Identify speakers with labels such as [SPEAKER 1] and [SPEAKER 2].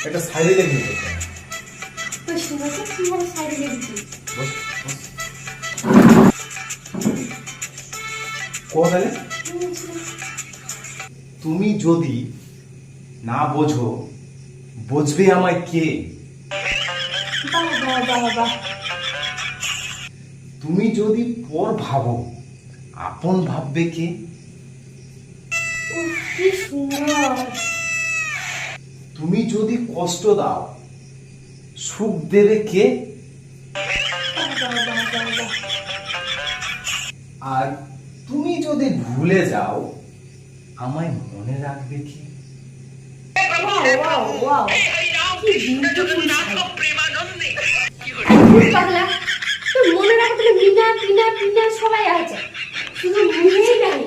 [SPEAKER 1] এটা সাইডে লেগে দিতে
[SPEAKER 2] তুই শুনে তো কিভাবে সাইডে লেগেছিস?
[SPEAKER 1] কোথায় তুমি যদি না বোঝো বুঝবে আমায় কে?
[SPEAKER 2] বাহ বাহ বাহ বাহ।
[SPEAKER 1] তুমি যদি পর ভাবো আপন ভাববে কে?
[SPEAKER 2] উফ, কি সুন্দর।
[SPEAKER 1] তুমি যদি কষ্ট দাও সুখ দেবে কে?
[SPEAKER 2] বাহ বাহ বাহ বাহ বাহ।
[SPEAKER 1] আর তুমি যদি ভুলে যাও আমায় মনে রাখবে কে?
[SPEAKER 2] ওয়াও ওয়াও ওয়াও, কি বিউটিফুল পাগলা। তোর মনে রাখতে মিনা টিনা টিনা সবাই আছে, শুধু মনেই নাই।